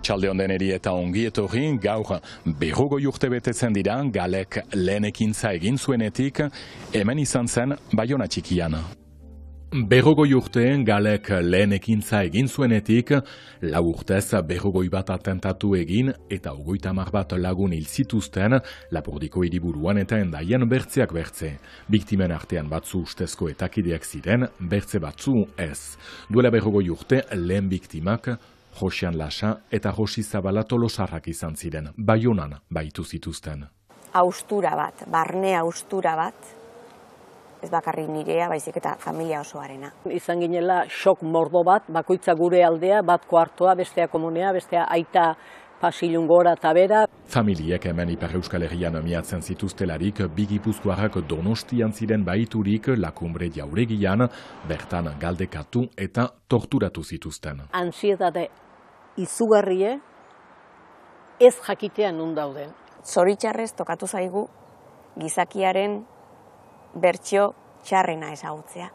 Arratsalde on deneri eta ongi etorri, gaur 40 urte betetzen dira Galek lehen ekintza egin zuenetik, hemen izan zen Baiona txikian. 40 urte Galek lehen ekintza egin zuenetik, 4 urtez 41 atentatu egin eta 31 lagun hil zituzten Lapurdiko hiriburuan eta Hendaian bertzeak bertze. Biktimen artean batzu ustezko etakideak ziren, bertze batzu ez. Duela 40 urte lehen biktimak Josean Lasa eta Josi Zabala Tolosarrak izan ziren, Baionan baitu zituzten. Haustura bat, barne haustura bat, ez bakarrik nirea, baizik eta familia osoarena. Izan ginela šok mordo bat, bakoitza gure aldea, bat kuartoa, bestea komunea, bestea aita pasilun gora eta bera. Familiek hemen Ipar Euskal Herrian miatzen zituztelarik, bi Gipuzkoarrak Donostian ziren baiturik Lakumbre jauregian, bertan galdekatu eta torturatu zituzten. Antsietate izugarrie, ez jakitean nun dauden. Zoritxarrez tokatu zaigu gizakiaren bertsio txarrena ezagutzea.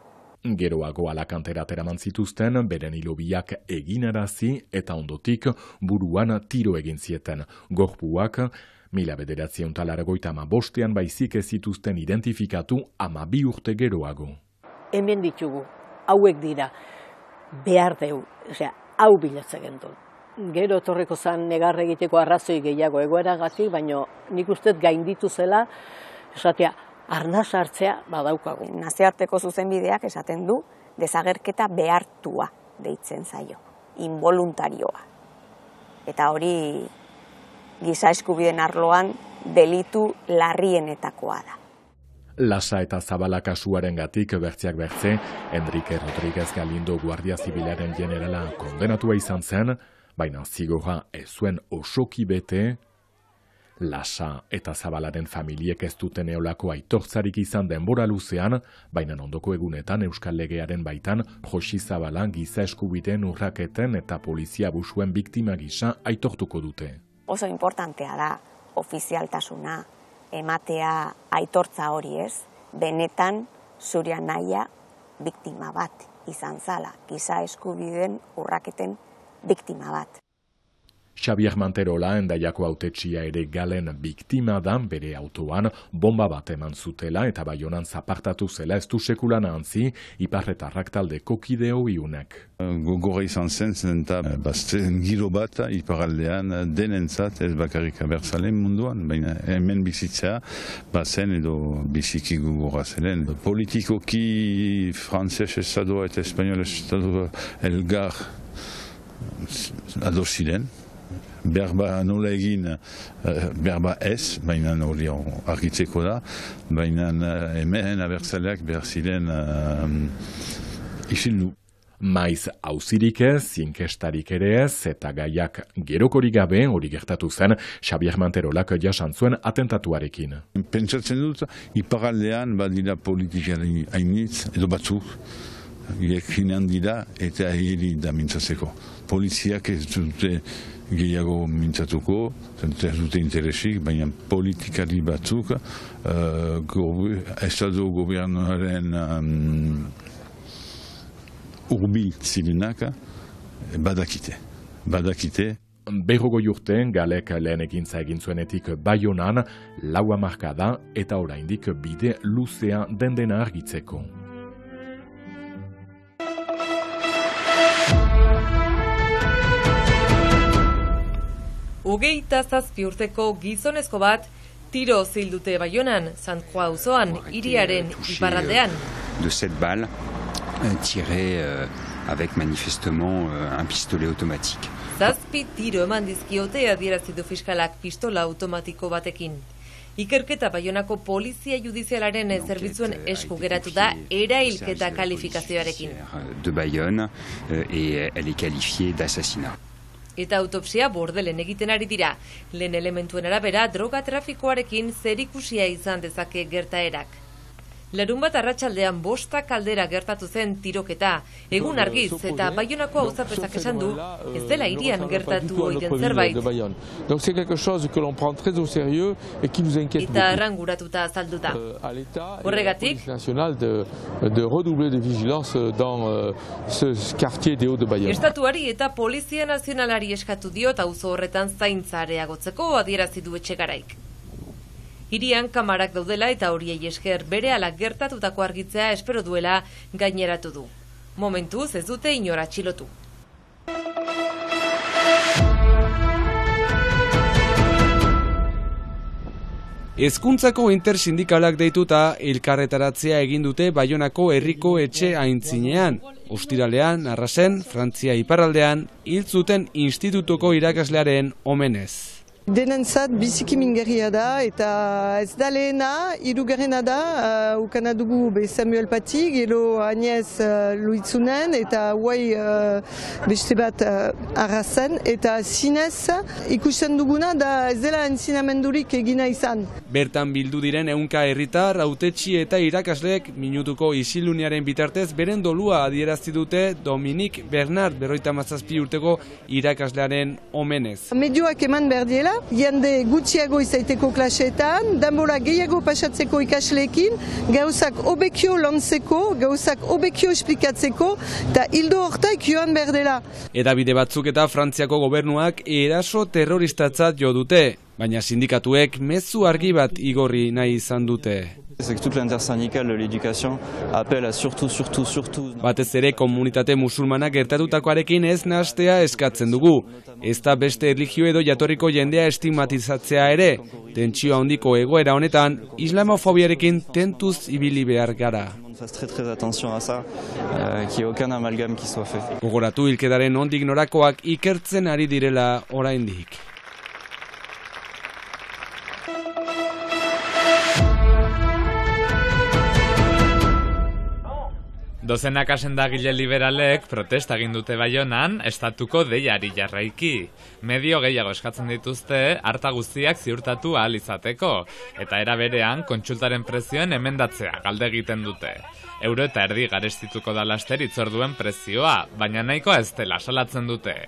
Geroago Alakantera ateraman zituzten, beren hilobiak eginarazi eta ondotik buruan tiro egin zieten. Gorpuak 1985 baizik ez zituzten identifikatu 12 urte geroago. Hemen ditugu, hauek dira, behar deu, hau bilatzen gendun. Gero etorreko zan negar egiteko arrazoi gehiago egoeragatik, baina nik uste gainditu zela, esatea, arnaz hartzea badaukagu. Nazioarteko zuzenbideak esaten du desagerketa behartua deitzen zaio, involuntarioa. Eta hori giza eskubideen arloan delitu larrienetakoa da. Lasa eta Zabala kasuarengatik bertzeak bertze, Enrique Rodríguez Galindo Guardia Zibilaren generala kondenatua izan zen, baina zigorra ez zuen osoki bete. Lasa eta Zabalaren familiek ez duten eolako aitortzarik izan denbora luzean, baina ondoko egunetan Euskal Legearen baitan Josi Zabala giza eskubideen urraketen eta polizia abusuen biktima gisa aitortuko dute. Oso importantea da ofizialtasuna, ematea aitortza hori ez, benetan zure anaia biktima bat izan zala, giza eskubideen urraketen biktima bat. Xabier Manterola Hendaiako hautetsia ere Galen biktima da, bere autoan bomba bat eman zutela eta Baionan zapartatu zela ez du sekulan ahantzi iparretarrak taldeko kideo iunek. Gogorra izan zen eta bazten giro bat iparaldean denentzat ez bakarrik abertzalen munduan, baina hemen bizitzea bazen edo biziki gogorra zelen. Politikoki frantzes estadoa eta espainol estadoa elgar ados ziren. Berba nola egin, berba ez, baina hori argitzeko da, baina hemen abertzaleak behar ziren isildu. Maiz auzirik ez, inkestarik ere ez, eta gaiak gerokorik gabe hori gertatu zen Xabier Manterolak jasan zuen atentatuarekin. Pentsatzen dut, iparaldean badira politikari hainitz, edo batzuk, gekinean dira eta hiri da mintzatzeko. Poliziak ez dute gehiago mintzatuko, ez dute interesik, baina politikari batzuk estado gobernuaren urbil zirenak badakite. 40 urte Galek lehen ekintza egin zuenetik Baionan 4 hamarkada eta oraindik bide luzea dena argitzeko. Hogeita 7 urteko gizonezko bat tiro zildute Baionan, Sant Joa auzoan, hiriaren iparraldean. De 7 balles tirées avec manifestement un pistolet automatique. 7 tiro eman dizkiote adierazi du fiskalak pistola automatiko batekin. Ikerketa Baionako polizia judizialaren zerbitzuen esku geratu da erailketa kalifikazioarekin. De Bayonne et elle est qualifiée d'assassinat. Eta autopsia Bordelen egiten ari dira. Lehen elementuen arabera droga trafikoarekin zerikusia izan dezake gertaerak. Larunbat arratsaldean 5 kaldera gertatu zen tiroketa. Egun argiz eta Baionako auzapezak esan du, ez dela hirian gertatu ohi den zerbait. Eta arranguratuta azalduta. Horregatik, Estatuari eta Polizia Nazionalari eskatu diot auzo horretan zaintza areagotzeko adierazi du Etxegaraik. Hirian kamarak daudela eta horiei esker berehala gertatutako argitzea espero duela gaineratu du. Momentuz ez dute inor atxilotu. Hezkuntzako intersindikalak deituta elkarretaratzea egin dute Baionako herriko etxe aintzinean. Ostiralean, arrasen, Frantzia iparraldean, hil zuten institutuko irakaslearen omenez. Denentzat biziki mingarria da eta ez da lehena, hirugarrena da, ukana dugu Samuel Paty, gero Agnès Luitzunen eta guai beste bat arrazen eta zinez ikusten duguna da ez dela entzinamendurik egina izan. Bertan bildu diren ehunka herritar, hautetsi eta irakasleek minutuko isiluniaren bitartez beren dolua adierazti dute Dominik Bernard 57 urteko irakaslearen omenez. Medioak eman behar diela, jende gutxiago izaiteko klaseetan, denbora gehiago pasatzeko ikasleekin, gauzak hobekio lantzeko, gauzak hobekio esplikatzeko, eta hildo hortak joan behar dela. Hedabide batzuk eta Frantziako gobernuak eraso terroristatzat jo dute, baina sindikatuek mezu argi bat igorri nahi izan dute. Batez ere komunitate musulmanak gertatutakoarekin ez nahastea eskatzen dugu. Ez da beste erlijio edo jatorriko jendea estigmatizatzea ere. Tentsio handiko egoera honetan, islamofobiarekin tentuz ibili behar gara. Gogoratu hilketaren nondik norakoak ikertzen ari direla oraindik. Dozenaka sendagile liberalek protesta egin dute Baionan estatuko deiari jarraiki. Medio gehiago eskatzen dituzte harta guztiak ziurtatu ahal izateko, eta era berean kontsultaren prezioen emendatzea galde egiten dute. Euro eta erdi garestituko da laster hitzorduen prezioa, baina nahikoa ez dela salatzen dute.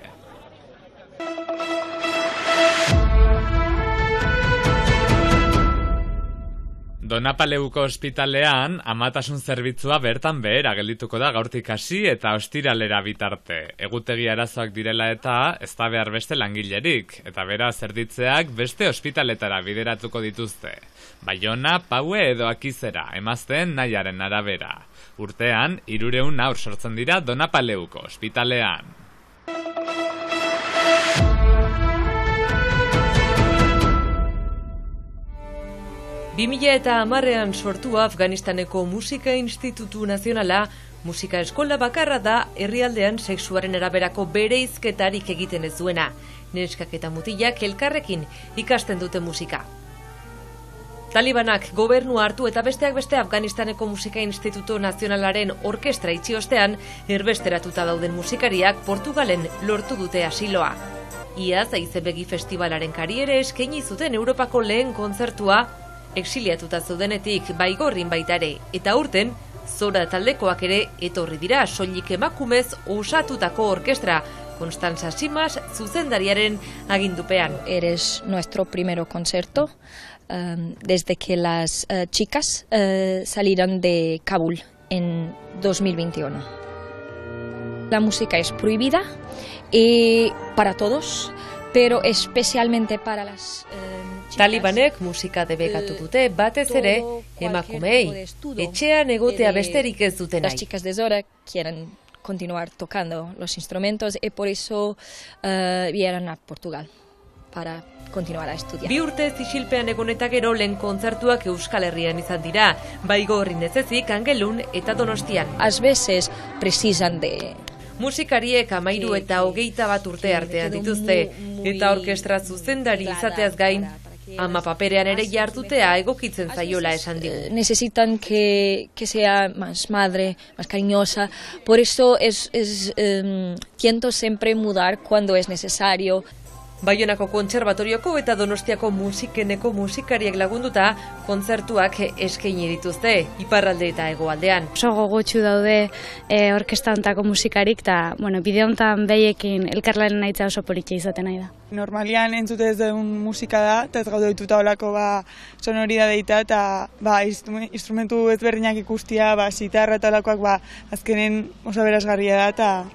Donapaleuko ospitalean amatasun zerbitzua bertan behera geldituko da gaurtik hasi eta ostiralera bitarte. Egutegi arazoak direla eta ez da behar beste langilerik, eta bera zerditzeak beste ospitaletara bideratuko dituzte. Baiona, Paue edo Akizera, emazteen nahiaren arabera. Urtean, 300 haur sortzen dira Donapaleuko ospitalean. 2010ean sortua Afganistaneko Musika Institutu Nazionala, musika eskola bakarra da herrialdean sexuaren araberako bereizketarik egiten ez duena. Neskak eta mutilak elkarrekin ikasten dute musika. Talibanak gobernua hartu eta besteak beste Afganistaneko Musika Institutu Nazionalaren orkestra itxi ostean, erbesteratuta dauden musikariak Portugalen lortu dute asiloa. Iaz Aizebegi Festivalaren kariere eskaini zuten Europako lehen kontzertua, exiliatuta zeudenetik Baigorrin baitare, eta urten, Zora taldekoak ere etorri dira soilik emakumez osatutako orkestra, Constanza Simas zuzendariaren agindupean. Eres nuestro primer concierto desde que las chicas salieron de Kabul en 2021. La música es prohibida para todos, pero especialmente para las Talibanek musika debekatu dute, batez ere emakumeei, etxean egotea besterik ez duten nahi. Las chicas de Zora quieren continuar tocando los instrumentos y por eso vienen a Portugal para continuar a estudiar. Bi urtez isilpean egon eta gero lehen kontzertuak Euskal Herrian izan dira, Baigorrin ez ezik, Angelun eta Donostian. A veces precisan de Musikariek 13 eta 21 urte artean dituzte, eta orkestra zuzendari izateaz gain, ama paperean ere jardutea egokitzen zaiola esan digu. Necesitan que sea más madre, más cariñosa, por eso siento siempre mudar cuando es necesario. Baionako Kontserbatorioko eta Donostiako musikeneko musikariek lagunduta kontzertuak eskaini dituzte, iparralde eta hegoaldean. Oso gogotsu daude orkesta hontako musikarik, eta bide hontan behiekin elkarlaren nahitzea oso politia izaten nahi da. Normalian entzute ez duen musika da, eta ez gaude dituta olako sonoridadeita, eta instrumentu ezberdinak ikustia, zitarra eta olakoak azkenen oso berazgarria da.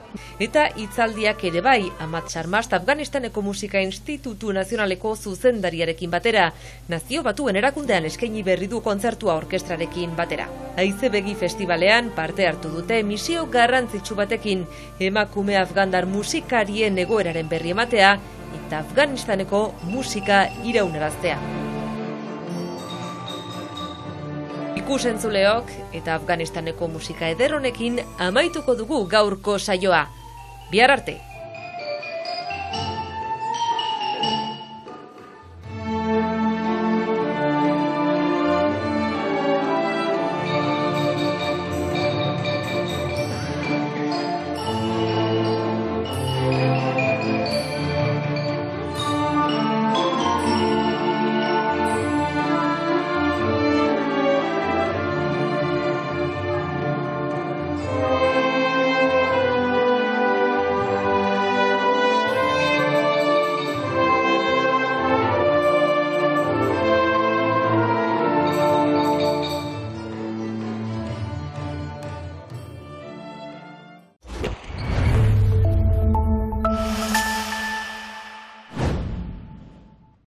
Eta hitzaldiak ere bai, Amat Sarmast Afganistaneko Musika Institutu Nazionaleko zuzendariarekin batera, Nazio Batuen erakundean eskaini berri du kontzertua orkestrarekin batera. Haize Begi Festivalean parte hartu dute misio garrantzitsu batekin, emakume afgandar musikarien egoeraren berri ematea, eta Afganistaneko musika iraunaraztea. Ikusentzuleok eta Afganistaneko musika eder honekin amaituko dugu gaurko saioa. Bihar arte!